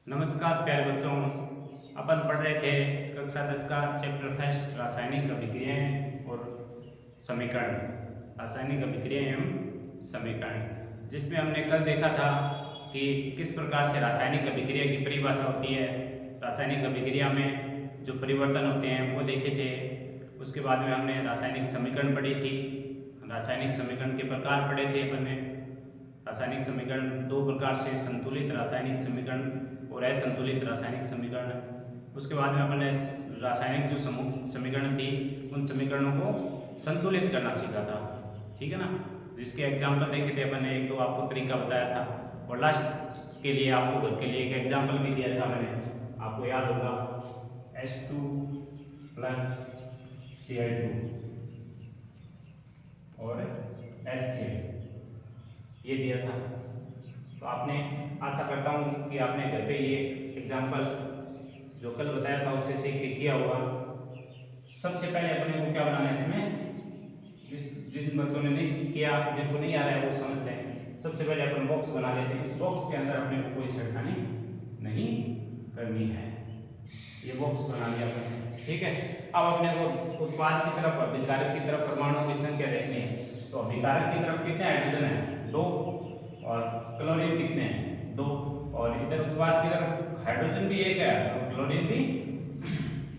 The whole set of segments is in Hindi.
नमस्कार प्यारे बच्चों, अपन पढ़ रहे थे कक्षा 10 का चैप्टर फर्स्ट रासायनिक अभिक्रियाएं और समीकरण। रासायनिक अभिक्रियाएं एवं समीकरण, जिसमें हमने कल देखा था कि किस प्रकार से रासायनिक अभिक्रिया की परिभाषा होती है। रासायनिक अभिक्रिया में जो परिवर्तन होते हैं वो देखे थे। उसके बाद में हमने रासायनिक समीकरण पढ़ी थी। रासायनिक समीकरण के प्रकार पढ़े थे अपन ने। रासायनिक समीकरण दो प्रकार से, संतुलित रासायनिक समीकरण और असंतुलित रासायनिक समीकरण। उसके बाद में अपन ने रासायनिक जो समीकरण थी उन समीकरणों को संतुलित करना सीखा था, ठीक है ना। जिसके एग्जाम्पल देखे थे अपन ने, एक दो आपको तरीका बताया था और लास्ट के लिए आपको घर के लिए एक एग्जाम्पल भी दिया था मैंने, आपको याद होगा H2 + Cl2 और HCl ये दिया था। तो आपने, आशा करता हूँ कि आपने घर पे ये एग्जाम्पल जो कल बताया था उससे सीख के किया होगा। सबसे पहले अपने को क्या बनाना है इसमें, जिन बच्चों ने नहीं किया, जिनको नहीं आ रहा है वो समझ लें। सबसे पहले अपन बॉक्स बना लेते हैं। इस बॉक्स के अंदर अपने को कोई छेड़खानी नहीं करनी है। ये बॉक्स बना लिया अपन, ठीक है। अब अपने को उत्पाद की तरफ, अभिकारक की तरफ परमाणुओं की संख्या देखनी है। तो अभिकारक की तरफ कितने हाइड्रोजन है? 2, और क्लोरीन कितने हैं? 2। और इधर उत्पाद की तरफ हाइड्रोजन भी एक है और क्लोरीन भी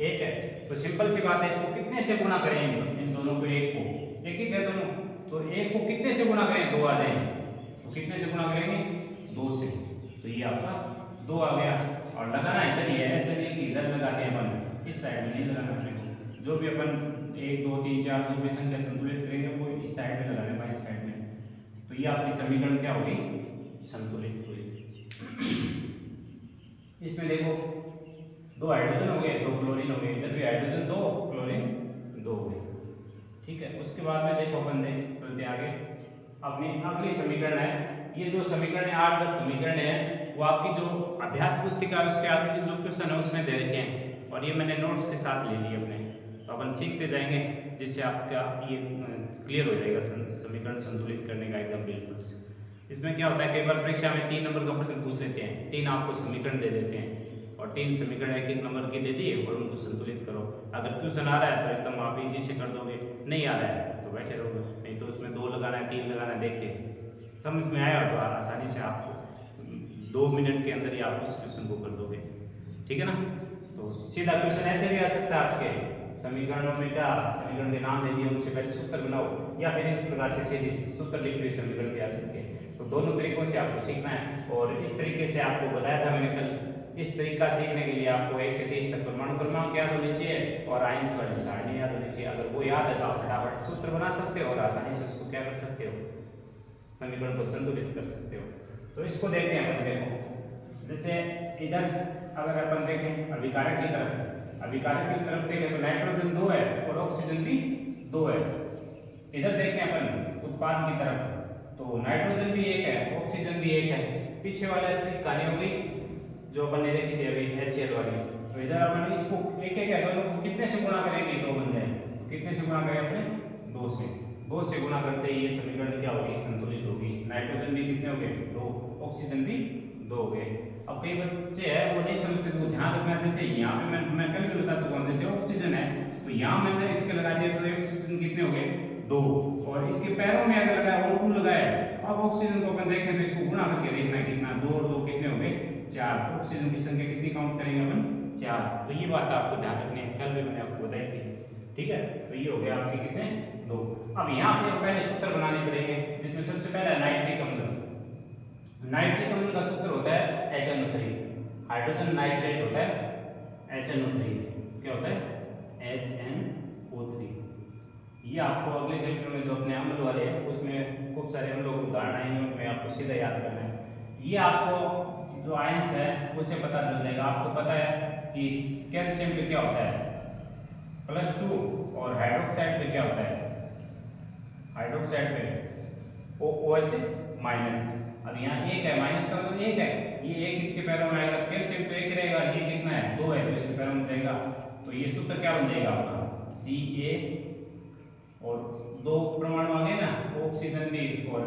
एक है। तो सिंपल सी बात है, इसको कितने से गुणा करेंगे? इन दोनों को, एक को, एक ही है दोनों, तो एक को कितने से गुणा करें? 2 आ जाएंगे। तो कितने से गुणा करेंगे? 2 से। तो ये आपका 2 आ गया। और लगाना इधर ही है, ऐसे नहीं कि इधर लगा दिया अपन, इस साइड में नहीं लगाना अपने को। जो भी अपन 1 2 3 4 जो भी संख्या संतुलित करेंगे वो इस साइड में लगाना है, इस साइड में। तो ये आपकी समीकरण क्या होगी? संतुलित हुई। इसमें देखो 2 हाइड्रोजन हो गए, 2 क्लोरीन हो गए, इधर भी हाइड्रोजन 2, क्लोरीन 2 हो गए, ठीक है। उसके बाद में देखो अपन चलते आगे। अपनी अगली समीकरण है, ये जो समीकरण है 8-10 समीकरण है, वो आपकी जो अभ्यास पुस्तिका है उसके आगे के जो क्वेश्चन है उसमें दे रखे हैं और ये मैंने नोट्स के साथ ले लिए अपने। तो अपन सीखते जाएंगे जिससे आपका ये क्लियर हो जाएगा समीकरण संतुलित करने का एकदम बिल्कुल। इसमें क्या होता है, कई बार परीक्षा में 3 नंबर का प्रश्न पूछ लेते हैं, 3 आपको समीकरण दे देते हैं और 3 समीकरण 1-1 नंबर के दे दिए और उनको संतुलित करो। अगर क्वेश्चन आ रहा है तो एकदम आप इजी से कर दोगे, नहीं आ रहा है तो बैठे रहोगे, नहीं तो उसमें 2 लगाना है 3 लगाना है, देख के समझ में आया तो आसानी से आपको 2 मिनट के अंदर ही आप उस क्वेश्चन को कर दोगे, ठीक है ना। तो सीधा क्वेश्चन ऐसे भी आ सकता है आपके समीकरणों में, क्या समीकरण के नाम दे दिए, उनसे पहले सूत्र बनाओ, या फिर इस प्रकार से सीधे सूत्र लिखे हुए समीकरण भी आ सकते हैं। तो दोनों तरीकों से आपको सीखना है और इस तरीके से आपको बताया था मैंने कल। इस तरीका सीखने के लिए आपको 1 से 30 तक परमाणु क्रमांक याद होनी चाहिए और आयंस वाली सारणी याद होनी चाहिए। अगर वो याद है तो आप फटाफट सूत्र बना सकते हो और आसानी से उसको क्या कर सकते हो, समीकरण को संतुलित कर सकते हो। तो इसको देखते हैं अपन। देखो जैसे इधर अगर अपन देखें अभिकारक की तरफ, अभिकारक की तरफ देखें तो नाइट्रोजन 2 है और ऑक्सीजन भी 2 है। इधर देखें अपन उत्पाद की तरफ तो नाइट्रोजन भी 1 है, ऑक्सीजन भी 1 है। पीछे वाले से कहानी हो गई जो अपन ने देखी थी अभी HCl वाली। तो इधर अपन इसको एक एक है, दोनों को कितने से गुणा करेंगे? 2 बन जाए। तो कितने से गुणा करें अपने? 2 से। 2 से गुणा करते ही ये समीकरण क्या होगी? संतुलित होगी। नाइट्रोजन भी कितने हो गए? 2, ऑक्सीजन भी 2 हो गए। अब कई बच्चे हैं वो नहीं समझते, तो ध्यान रखना, जैसे यहाँ पे मैं कल भी बता चुका हूँ, जैसे ऑक्सीजन है तो यहाँ मैंने इसके लगा दिया तो ऑक्सीजन कितने हो गए? 2। और इसके पैरों में अगर लगाया O2 लगाया, अब ऑक्सीजन को अपन देखें तो इसको गुणा करके देखना कितना, 2 और 2 कितने हो गए? 4। ऑक्सीजन की संख्या कितनी काउंट करेंगे अपन? 4। तो ये बात आपको ध्यान रखनी है, कल भी मैंने आपको बताई थी, ठीक है। तो ये हो गया आपके कितने? 2। अब यहाँ अपने को पहले सूत्र बनाने पड़ेंगे, जिसमें सबसे पहला नाइट्रिक अम्ल। नाइट्रिक अम्ल का सूत्र होता है HNO3। हाइड्रोजन नाइट्रेट होता है HNO3। क्या होता है? HNO3। ये आपको अगले चैप्टर में जो अपने अम्ल वाले हैं उसमें खूब सारे अम्लों को उदाहरण आएंगे, उनमें आपको सीधा याद करना है। ये आपको जो आयंस है उससे पता चल जाएगा। आपको पता है कि कैल्शियम पे क्या होता है? +2 और हाइड्रोक्साइड पे क्या होता है? हाइड्रोक्साइड पे OH-। अब यहाँ 1 है, माइनस का मतलब 1 है, ये 1 इसके पैरों में आएगा तो कैल्शियम तो 1 रहेगा, ये कितना है? 2 है, तो इसके पैरों में जाएगा। तो ये सूत्र क्या बन जाएगा आपका? Ca और 2 परमाणु आ गए ना, ऑक्सीजन भी, और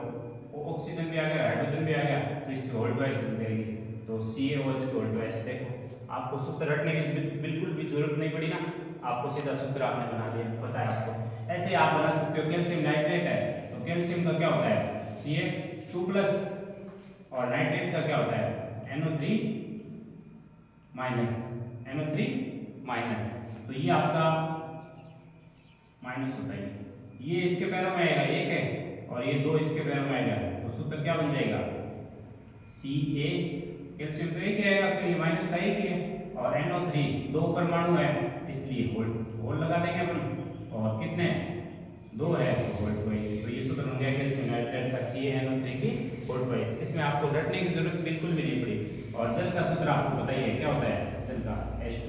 ऑक्सीजन भी आ गया, हाइड्रोजन भी आ गया, तो इसकी होल ट्वाइस बन जाएगी। तो CaOH होल ट्वाइस। देखो आपको सूत्र रटने की बिल्कुल भी जरूरत नहीं पड़ी ना, आपको सीधा सूत्र आपने बना दिया, पता है आपको। ऐसे आप बना सकते हो, कैल्शियम नाइट्रेट है तो कैल्शियम का क्या होता है Ca2+ और नाइट्रेट का क्या होता है NO3-, तो ये आपका माइनस होता है, ये इसके पैरों में आएगा 1 है और ये 2 इसके पैरों में आएगा, तो सूत्र क्या बन जाएगा Ca, कैल्शियम तो 1 आएगा तो ये माइनस का 1 ही है, और NO3 2 परमाणु है इसलिए होल लगा देंगे अपन, और कितने 2 है होल ट्वाइस। तो ये सूत्र बन गया कैल्शियम नाइट्रेट का CaNO3 की होल ट्वाइस। इसमें आपको रटने की जरूरत बिल्कुल भी नहीं पड़ी। और जल का सूत्र आपको बताइए क्या होता है जल का H2,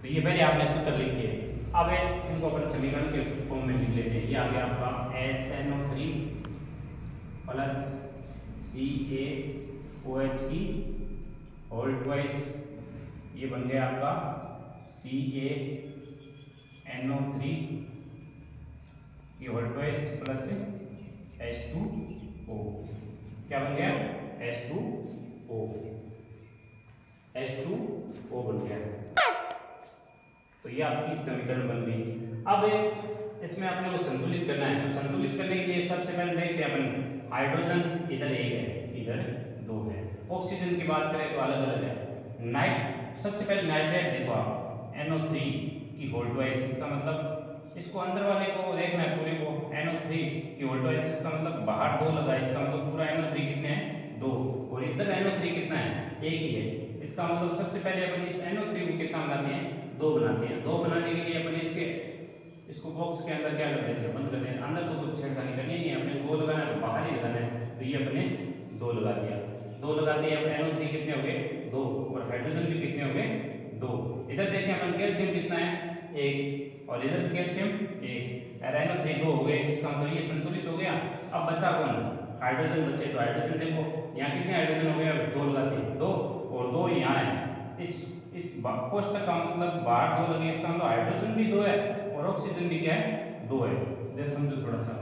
तो ये पहले आपने सूत्र लिखिए। अब इनको अपन समीकरण के फॉर्म में लिख लेते हैं। ये आ गया आपका HNO3 प्लस CaOH की होल ट्वाइस, ये बन गया आपका CaNO3 की होल ट्वाइस प्लस H2O, क्या बन गया H2O बन गया। तो ये आपकी समीकरण बन गई। अब इसमें आपने वो संतुलित करना है, तो संतुलित करने के लिए सबसे पहले देखते हैं अपन हाइड्रोजन इधर 1 है इधर 2 है, ऑक्सीजन की बात करें तो अलग अलग है। सबसे पहले नाइट्रेट देखो आप NO3 की होल ट्वाइस, इसका मतलब इसको अंदर वाले को देखना है पूरे को, NO3 की होल ट्वाइस इसका मतलब बाहर 2 लगा, इसका मतलब पूरा NO3 कितने हैं 2, और इधर NO3 कितना है 1 ही है। इसका मतलब सबसे पहले अपन इस NO3 को कितना बनाते हैं 2 बनाते हैं। 2 बनाने के लिए अपन इसको बॉक्स के अंदर क्या कर देते हैं बंद कर देते हैं, अंदर तो कुछ छेड़खानी करनी नहीं है, अपने 2 लगाना है तो बाहर ही लगाना है, तो ये अपने 2 लगा दिया। 2 लगा दिए, अब NO3 कितने हो गए 2, और हाइड्रोजन भी कितने हो गए 2। इधर देखें अपन कैल्शियम कितना है 1, और इधर कैल्शियम 1, और NO3 2 हो गए, इसका मतलब ये संतुलित हो गया। अब बचा कौन हाइड्रोजन बचे, तो हाइड्रोजन देखो यहाँ कितने हाइड्रोजन हो गए 2 लगाते हैं 2, और 2 यहाँ है। इस कोष्ठक का मतलब बाहर 2 लगे, इसका मतलब हाइड्रोजन भी 2 है और ऑक्सीजन भी क्या है 2 है। जैसे समझो थोड़ा सा,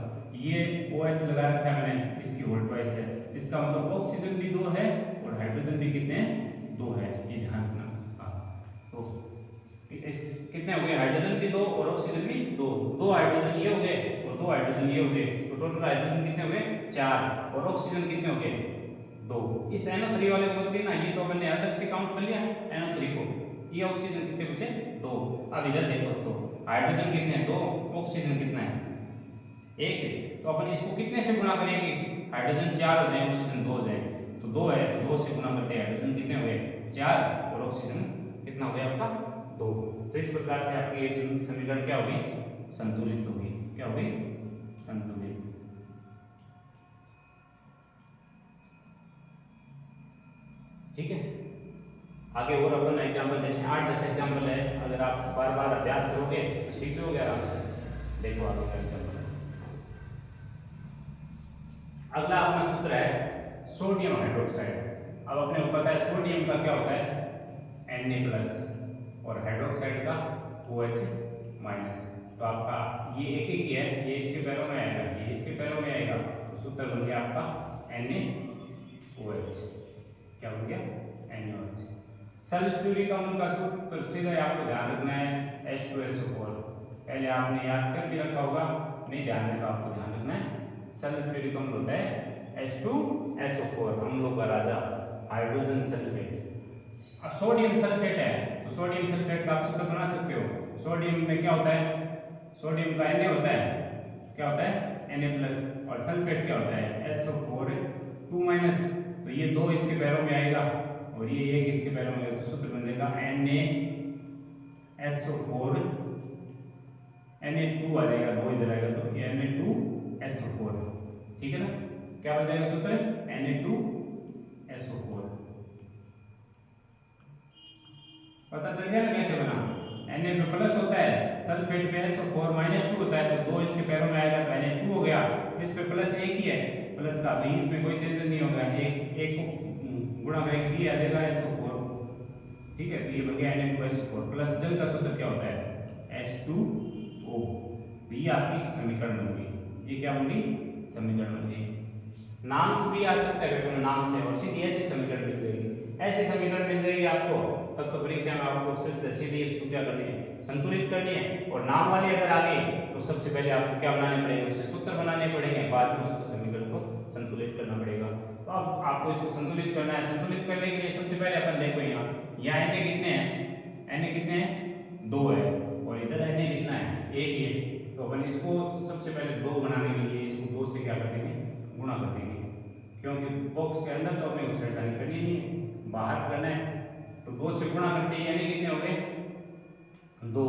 ये OH लगा रखा है मैंने, इसकी होल ट्वाइस है, इसका मतलब ऑक्सीजन भी 2 है और हाइड्रोजन भी कितने 2 है, ये ध्यान रखना। तो कितने हो गए हाइड्रोजन भी 2 और ऑक्सीजन भी 2, 2 हाइड्रोजन ये हो गए और 2 हाइड्रोजन ये हो गए, तो टोटल हाइड्रोजन कितने हो गए 4, और ऑक्सीजन कितने हो गए 2। इस NO3 वाले को मत लेना, ये तो मैंने अलग से काउंट कर लिया NO3 को, ये ऑक्सीजन कितने बचे 2। अब इधर देखो तो हाइड्रोजन कितने हैं 2, ऑक्सीजन कितना है 1, तो अपन इसको कितने से गुणा करेंगे, हाइड्रोजन 4 हो जाए ऑक्सीजन 2 हो जाए, तो 2 है तो 2 से गुणा करते हैं, हाइड्रोजन कितने हो गए 4 और ऑक्सीजन कितना हो गया आपका 2। तो इस प्रकार से आपकी ये समीकरण क्या होगी संतुलित होगी, क्या होगी संतुलित। ठीक है, आगे और अपन एग्जाम्पल जैसे 8-10 एग्जाम्पल है, अगर आप बार बार अभ्यास करोगे तो सीख जाओगे आराम से। देखो आगे का एग्जाम्पल, अगला अपना सूत्र है सोडियम हाइड्रोक्साइड। अब अपने को पता है सोडियम का क्या होता है Na+ और हाइड्रोक्साइड का OH-। तो आपका ये एक ही है, ये इसके पैरों में आएगा, ये इसके पैरों में आएगा, तो सूत्र बन गया आपका NaOH, क्या बन गया NaOH। सल्फ्यूरिक अम्ल का सूत्र सीधा आपको ध्यान रखना है H2SO4, पहले आपने याद कर भी रखा होगा, नहीं ध्यान में तो आपको ध्यान रखना है। सल्फ्यूरिक अम्ल होता है H2SO4, अम्लों का राजा, हाइड्रोजन सल्फेट। अब सोडियम सल्फेट है तो सोडियम सल्फेट का आप सूत्र बना सकते हो। सोडियम में क्या होता है, सोडियम का Na होता है, क्या होता है Na+, और सल्फेट क्या होता है SO4 2-, तो ये 2 इसके पैरों में आएगा और ये 1 इसके पैरों में आएगा, तो सूत्र बन जाएगा NaSO4, Na2 आ जाएगा, 2 इधर आएगा तो ये Na2SO4, ठीक है ना। क्या हो जाएगा सूत्र Na2SO4, पता चल गया ना कैसे बना। Na पे प्लस होता है, सल्फेट पे SO4 -2 होता है, तो 2 इसके पैरों में आएगा तो Na2 हो गया, इस पे प्लस 1 ही है प्लस का, तो इसमें कोई चेंज नहीं होगा, एक को गुणा करेंगे आ जाएगा SO4, ठीक है। तो ये बन गया Na2SO4 प्लस जल का सूत्र क्या होता है H2O। तो ये आपकी समीकरण बन गई, ये क्या बन गई समीकरण बन गई। नाम भी आ सकता है नाम से, और सीधी ऐसी समीकरण लिख देगी। ऐसे समीकरण मिल जाएगी आपको, तब तो परीक्षा में आपको सीधे इसको क्या करनी है, संतुलित करनी है। और नाम वाली अगर आ गई तो सबसे पहले आपको क्या बनाने पड़ेंगे, उससे सूत्र बनाने पड़ेंगे, बाद में उसको समीकरण को संतुलित करना पड़ेगा। तो अब आपको इसको संतुलित करना है। संतुलित करने के लिए सबसे पहले अपन देखो यहाँ n कितने हैं, n कितने हैं 2 है, और इधर n कितना है 1 ही है। तो अपन इसको सबसे पहले 2 बनाने के लिए इसको 2 से क्या कर देंगे, गुणा कर देंगे, क्योंकि बॉक्स के अंदर तो अपने को छेड़खानी करनी नहीं है, बाहर करना है। तो 2 से गुणा करते ही यानी कितने हो गए 2।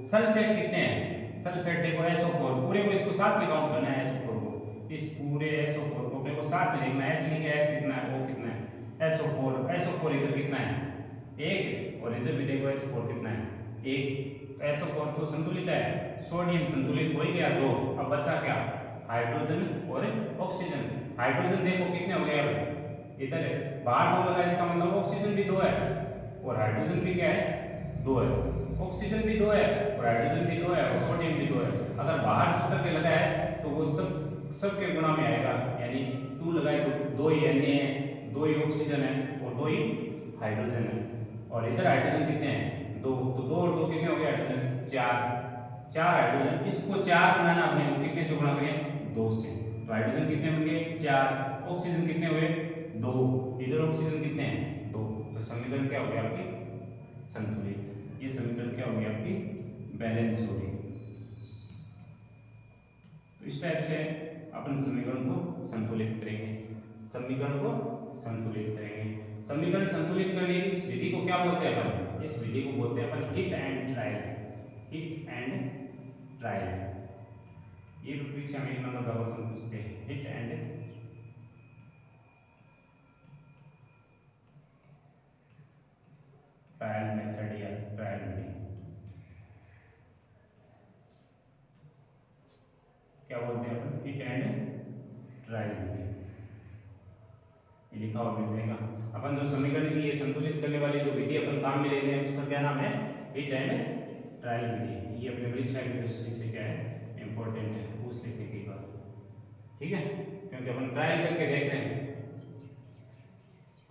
सल्फेट कितने हैं, सल्फेट देखो SO4, पूरे को इसको साथ में काउंट करना है, SO4 को, इस पूरे SO4 को अपने को साथ में लिखना है। S लिखे, S कितना है, O कितना है, SO4 इधर कितना है 1, और इधर भी देखो SO4 कितना है 1। तो SO4 तो संतुलित है, सोडियम संतुलित हो ही गया 2। अब बचा क्या, हाइड्रोजन और ऑक्सीजन। हाइड्रोजन देखो कितने हो गए, अब इधर है, बाहर 2 लगा, इसका मतलब ऑक्सीजन भी 2 है और हाइड्रोजन भी क्या है 2 है। ऑक्सीजन भी 2 है और हाइड्रोजन भी 2 है और सोडियम भी 2 है। अगर बाहर सूत्र के लगा है तो वो सब के गुणा में आएगा, यानी 2 लगाए तो 2 ही Na है, 2 ही ऑक्सीजन है और 2 ही हाइड्रोजन है। और इधर हाइड्रोजन कितने हैं 2, तो 2 और 2 कितने हो गए हाइड्रोजन 4 हाइड्रोजन। इसको 4 बनाना अपने को कितने से गुणा करें 2 से, तो हाइड्रोजन कितने होंगे 4, ऑक्सीजन कितने हुए 2, इधर ऑक्सीजन कितने हैं 2। तो समीकरण क्या हो गया आपकी संतुलित। ये समीकरण क्या होगी आपकी बैलेंस होगी। तो इस टाइप से अपन समीकरण को संतुलित करेंगे, समीकरण को संतुलित करेंगे। समीकरण संतुलित करने की इस विधि को क्या बोलते हैं अपन, इस विधि को बोलते हैं अपन hit and trial. Hit and trial, ये परीक्षा में 1 नंबर का क्वेश्चन पूछते हैं, हिट एंड ट्रायल मेथड या ट्रायल विधि। क्या बोलते हैं अपन हिट एंड ट्रायल विधि, ये लिखा हुआ मिल जाएगा। अपन जो समीकरण की ये संतुलित करने वाली जो विधि अपन काम में ले रहे हैं उसका क्या नाम है हिट एंड ट्रायल विधि। ये अपने परीक्षा की दृष्टि से क्या है इंपॉर्टेंट है, पूछ लेने की बात, ठीक है, क्योंकि अपन ट्रायल करके देख रहे हैं।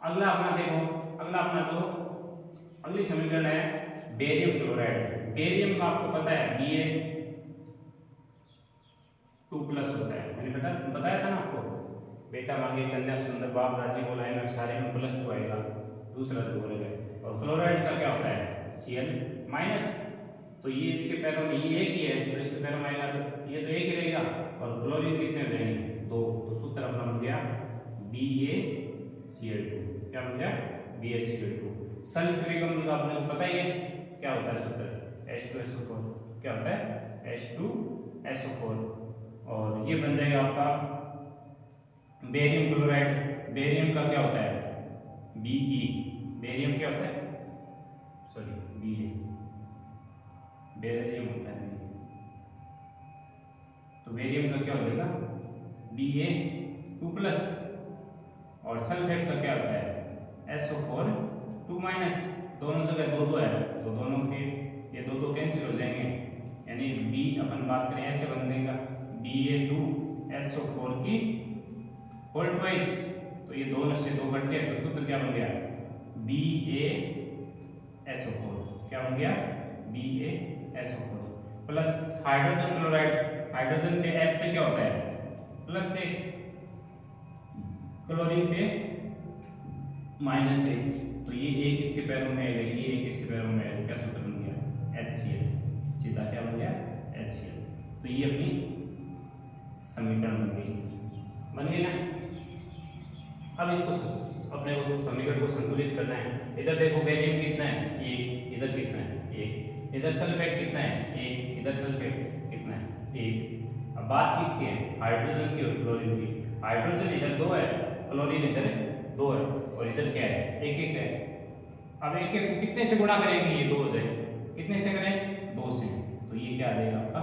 अगला अपना देखो, अगला अपना जो अगली समीकरण है बेरियम क्लोराइड। बेरियम का आपको पता है Ba2+ होता है, मैंने बताया था ना आपको, बेटा मांगे कन्या सुंदर बाप राजी बोला है, सारे में +2 आएगा, दूसरा जो बोलेगा। और क्लोराइड का क्या होता है Cl-, तो ये इसके पैरों में ये एक ही है, तो इसके पैरों में आएगा तो ये तो एक ही रहेगा, और क्लोरीन कितने हो जाएंगे 2। तो सूत्र अपना बन गया BaCl2, क्या बन गया BaCl2। सल्फ्यूरिक अम्ल का आपने पता ही है क्या होता है सूत्र H2SO4, क्या होता है H2SO4। और ये बन जाएगा आपका बेरियम क्लोराइड। बेरियम का क्या होता है Be, बेरियम क्या होता है Ba, बेरियम होता है, तो बेरियम का क्या हो जाएगा Ba2+, और सल्फेट का क्या होता है SO4 2-, दोनों जगह 2 है तो दोनों के ये 2 कैंसिल हो जाएंगे, यानी B अपन बात करें ऐसे बन देगा Ba2SO4 की होल ट्वाइस, तो ये 2 में से 2 कट गए तो सूत्र क्या बन गया BaSO4, क्या बन गया BaSO4 plus hydrogen chloride. Hydrogen पे H पे क्या होता है +1, क्लोरीन पे -1, तो ये एक इसके पैरों में आएगा, ये एक इसके पैरों में आएगा, क्या सूत्र बन गया HCl, सीधा क्या बन गया HCl। तो ये अपनी समीकरण बन गई ना। अब इसको अपने को समीकरण को संतुलित करना है। इधर देखो बेरियम कितना है 1, इधर कितना है 1, इधर सल्फेट कितना है 1, इधर सल्फेट कितना है 1। अब बात किसकी है हाइड्रोजन की और क्लोरीन की। हाइड्रोजन इधर 2 है, क्लोरीन इधर 2 है, और इधर क्या है 1-1 है। अब 1-1 को कितने से गुणा करेंगे, ये 2 हो जाए, कितने से करें 2 से, तो ये क्या आ जाएगा आपका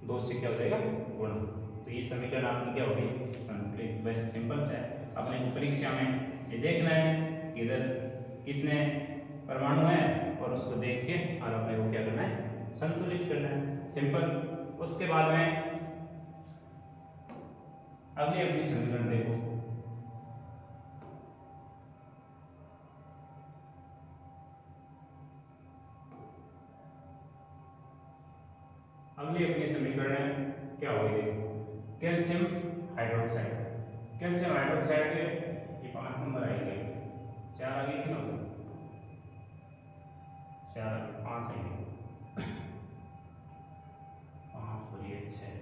2 से क्या हो जाएगा गुणा। तो ये समीकरण आपकी क्या होगी संतुलित। बस सिंपल से अपने परीक्षा में ये देखना है कि इधर कितने परमाणु हैं और उसको देख के और अपने को क्या करना है संतुलित करना है, सिंपल। उसके बाद में अगली अपनी समीकरण देखो, समीकरण है क्या होगी देखो, कैल्शियम हाइड्रोक्साइड। कैल्शियम हाइड्रोक्साइड के ये 5 नंबर आएंगे, 4 आ गई थी ना, 4 5 आएंगे, 5 और ये 6,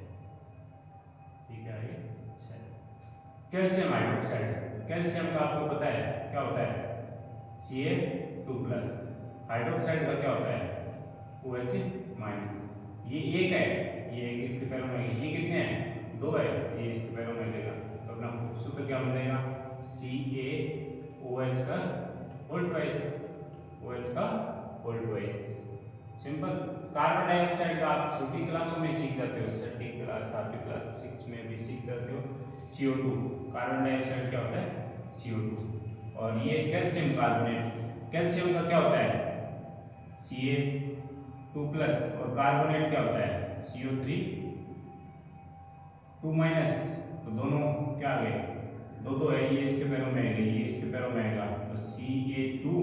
ठीक है ये 6। कैल्शियम हाइड्रोक्साइड, कैल्शियम का आपको पता है क्या होता है, Ca2+, हाइड्रोक्साइड का क्या होता है, OH-। ये एक है, ये एक इसके पैरों में, ये कितने हैं 2 है, ये इसके पैरों में लगेगा, तो अपना सूत्र क्या बन जाएगा, CaOH का होल ट्वाइस, OH का whole twice. Simple. Carbon dioxide का आप छोटी क्लासों में सीख जाते हो, 6ठी क्लास 7वीं क्लास 6 में भी सीख जाते हो, CO2। कार्बन डाइऑक्साइड क्या होता है, CO2। और ये कैल्शियम कार्बोनेट, कैल्शियम का क्या होता है, Ca2+, और कार्बोनेट क्या होता है, CO3 2-, तो दोनों क्या आ गए, 2 है, ये इसके पैरों में आएगा, ये इसके पैरों में आएगा, तो Ca2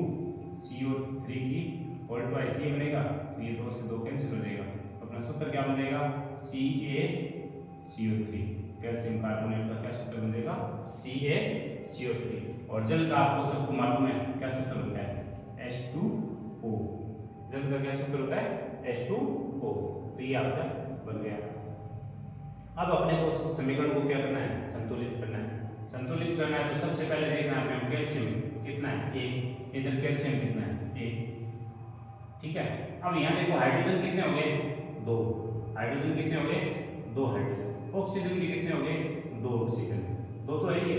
CO3 की होल ट्वाइस ये बनेगा, तो ये 2 से 2 कैंसिल हो जाएगा, तो अपना सूत्र क्या बन जाएगा, CaCO3। कैल्शियम कार्बोनेट का क्या सूत्र बन जाएगा, CaCO3। और जल का आपको सबको मालूम है क्या सूत्र होता है, H2O। जल का क्या सूत्र होता है, H2O। तो ये आपका बन गया। अब अपने को समीकरण को क्या करना है, संतुलित करना है। संतुलित करना है तो सबसे पहले देखना है हमें कैल्शियम कितना है, A, इधर कैल्शियम कितना है, A, ठीक है। अब यहाँ देखो हाइड्रोजन कितने हो गए, 2, हाइड्रोजन कितने हो गए, 2 हाइड्रोजन। ऑक्सीजन भी कितने हो गए, 2 ऑक्सीजन, 2 तो है ये,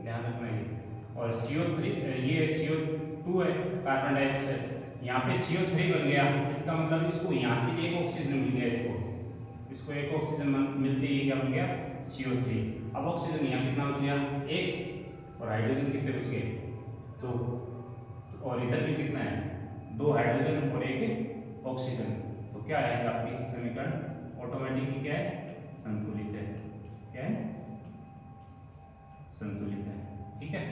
ध्यान रखना है। और CO3, ये CO2 है कार्बन डाइऑक्साइड, यहाँ पे CO3 बन गया, इसका मतलब इसको यहाँ से एक ऑक्सीजन मिल गया, इसको एक ऑक्सीजन मिलती है, क्या बन गया, CO3। अब ऑक्सीजन यहाँ कितना बच गया, 1, और हाइड्रोजन कितने बच गए, 2, और इधर भी कितना है, 2 हाइड्रोजन और 1 ऑक्सीजन। तो क्या है आपकी समीकरण ऑटोमेटिकली क्या है, संतुलित है, क्या है, संतुलित है, ठीक है।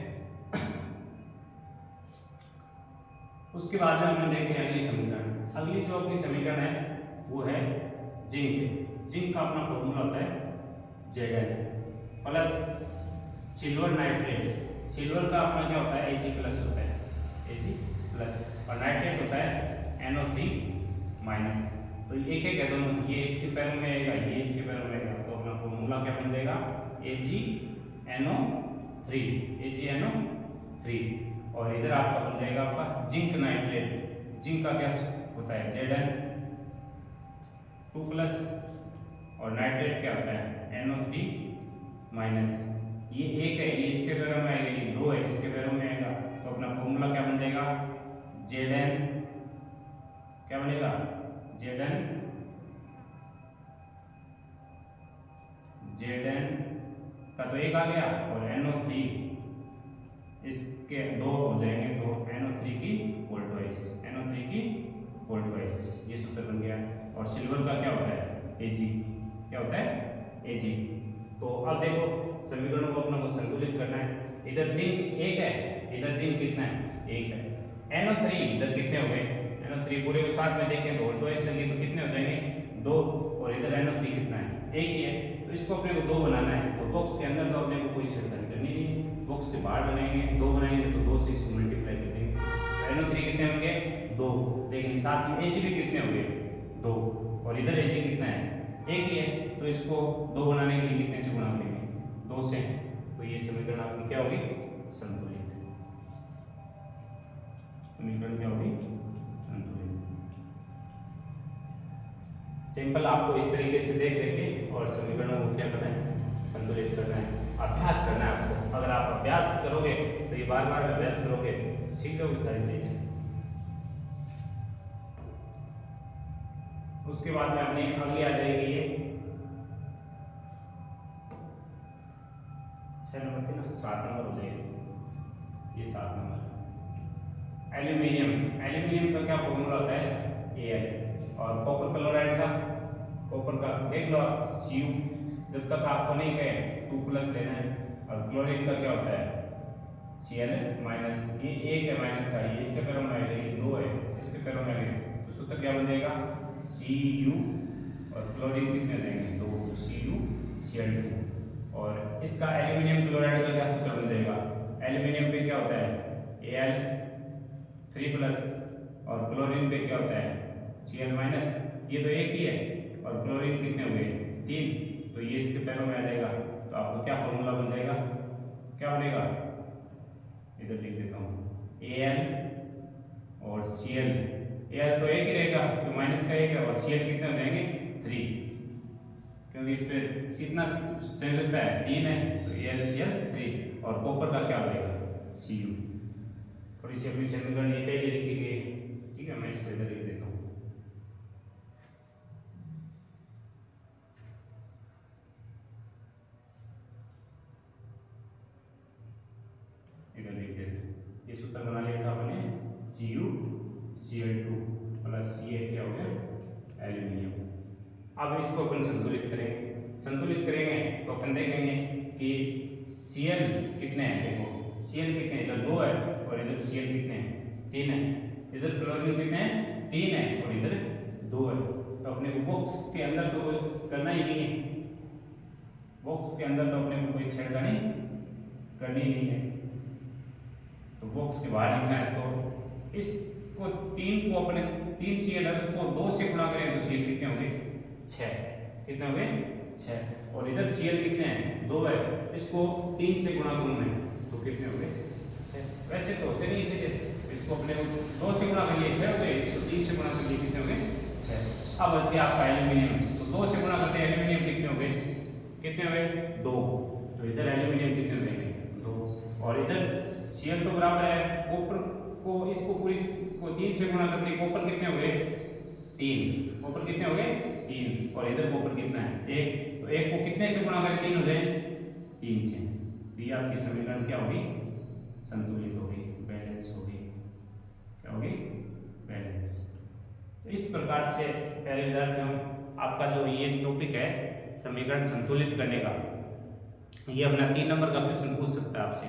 उसके बाद में हम देखते हैं अगली समीकरण। अगली जो अपनी समीकरण है वो है जिंक। जिंक का अपना फॉर्मूला होता है Zn plus silver nitrate. Silver का अपना क्या होता है, Ag+ होता है, Ag+, और नाइट्रेट होता है NO3-। तो एक एक है दोनों, ये इसके पैरों में आएगा, ये इसके पैरों में आएगा, तो अपना फॉर्मूला क्या बन जाएगा, AgNO3। और इधर आपका बन जाएगा आपका जिंक नाइट्रेट। जिंक का क्या होता है, Zn2+, और नाइट्रेट क्या होता है, NO3-। ये एक है, ये इसके पैरों में आएगा, ये 2 है, इसके पैरों में आएगा, तो अपना फॉर्मूला क्या बन जाएगा, Zn क्या बनेगा, Zn का तो 1 आ गया, और NO3 इसके 2 हो जाएंगे, तो NO3 की होल ट्वाइस, NO3 की होल ट्वाइस, ये सूत्र बन गया। और सिल्वर का क्या होता है, Ag, क्या होता है, Ag। तो अब देखो समीकरणों को अपना को संतुलित करना है। इधर जिंक 1 है, इधर जिंक कितना है, 1 है। NO3 इधर कितने हो गए, NO3 पूरे को साथ में देखें तो होल ट्वाइस लगी, तो कितने हो जाएंगे, 2, और इधर NO3 कितना है, 1 ही है, तो इसको अपने को 2 बनाना है। तो बॉक्स के अंदर तो अपने को कोई शर्त करनी नहीं, बॉक्स के बाहर बनाएंगे, 2 बनाएंगे तो 2 से इसको मल्टीप्लाई कर देंगे। NO3 कितने होंगे, 2, लेकिन साथ में Ag भी कितने होंगे, 2, और इधर Ag कितना है, 1 ही है, तो इसको 2 बनाने के लिए कितने से गुणा करेंगे, 2 से। तो ये समीकरण आपकी क्या होगी, संतुलित। समीकरण क्या होगी, संतुलित। सिंपल आपको इस तरीके से देख के और समीकरणों को क्या करना है, संतुलित करना है, अभ्यास करना है आपको। अगर आप अभ्यास करोगे तो ये बार बार अभ्यास करोगे सीख जाओगे सारी चीजें। उसके बाद में अपनी अगली आ जाएगी ये 6 नंबर थी ना, 7 नंबर हो जाएगी, ये 7 नंबर। एल्यूमिनियम, एल्यूमिनियम का क्या फॉर्मूला होता है, Al। और कॉपर क्लोराइड का, कॉपर का देख लो आप, Cu, जब तक आपको नहीं कहे 2+ लेना है। और क्लोरीन का क्या होता है, Cl-, ये 1 है माइनस का, ये इसके पैरों में आएगा, ये 2 है, इसके पैरों में आएगा, तो सूत्र क्या बन जाएगा, Cu और क्लोरीन कितने हो जाएंगे 2 CuCl2। और इसका एल्यूमिनियम क्लोराइड का क्या सूत्र बन जाएगा, एल्यूमिनियम पे क्या होता है Al3+ और क्लोरीन पे क्या होता है Cl-, ये तो एक ही है और क्लोरीन कितने हो गए 3, तो ये इसके पैरों में आ जाएगा। तो आपको क्या फॉर्मूला बन जाएगा, क्या बनेगा, इधर लिख देता हूँ Al और Cl, Al तो एक ही रहेगा क्योंकि माइनस का एक है और Cl कितने हो जाएंगे 3, क्योंकि इस पे कितना संयोजकता है 3 है, तो AlCl3 और कॉपर का क्या हो जाएगा Cu। थोड़ी सी अपनी समीकरण ये पहले लिखी गई, ठीक है, मैं इसको इधर लिख देता हूँ। इधर लिख देते, ये सूत्र बना लिया था अपने CuCl2 प्लस ये क्या हो गया एल्यूमिनियम। अब इसको अपन संतुलित करेंगे, संतुलित करेंगे तो अपन देखेंगे कि Cl कितने हैं, देखो Cl कितने हैं, इधर 2 है और इधर Cl कितने हैं 3 है, इधर क्लोरीन कितने हैं 3 है और इधर 2 है। तो अपने को बॉक्स के अंदर तो कुछ करना ही नहीं है, बॉक्स के अंदर तो अपने को कोई छेड़खानी करनी नहीं है, तो बॉक्स के बाहर लिखना है। तो इसको 3 को अपने 3 Cl है उसको 2 से गुणा करें तो Cl कितने होंगे 6, कितने हो गए 6, और इधर Cl कितने हैं 2 है, इसको 3 से गुणा करूँ मैं तो कितने हो गए 6। वैसे तो होते नहीं, इसीलिए इसको अपने 2 से गुणा करिए 6 हो गए, इसको 3 से गुणा करिए कितने हो गए 6। अब बच गया आपका एल्यूमिनियम, तो 2 से गुणा करते हैं एल्यूमिनियम कितने हो गए 2, तो इधर एल्यूमिनियम कितने हो जाएंगे 2, और इधर Cl तो बराबर है कॉपर को, इसको पूरी को 3 से गुणा करते कॉपर कितने हो गए 3, कॉपर कितने हो गए 3, और इधर कॉपर कितना है 1, तो 1 को कितने से गुणा करें 3 हो जाए 3 से, तो ये आपकी समीकरण क्या होगी संतुलित होगी, बैलेंस होगी, क्या होगी बैलेंस। तो इस प्रकार से पहले विद्यार्थियों आपका जो ये टॉपिक है समीकरण संतुलित करने का, ये अपना 3 नंबर का क्वेश्चन पूछ सकता है आपसे।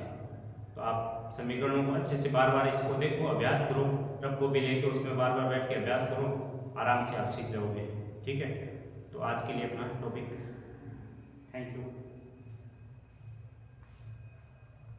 तो आप समीकरणों को अच्छे से बार बार इसको देखो, अभ्यास करो, रफ कॉपी लेके उसमें बार बार बैठ के अभ्यास करो, आराम से आप सीख जाओगे, ठीक है। तो आज के लिए अपना टॉपिक, थैंक यू।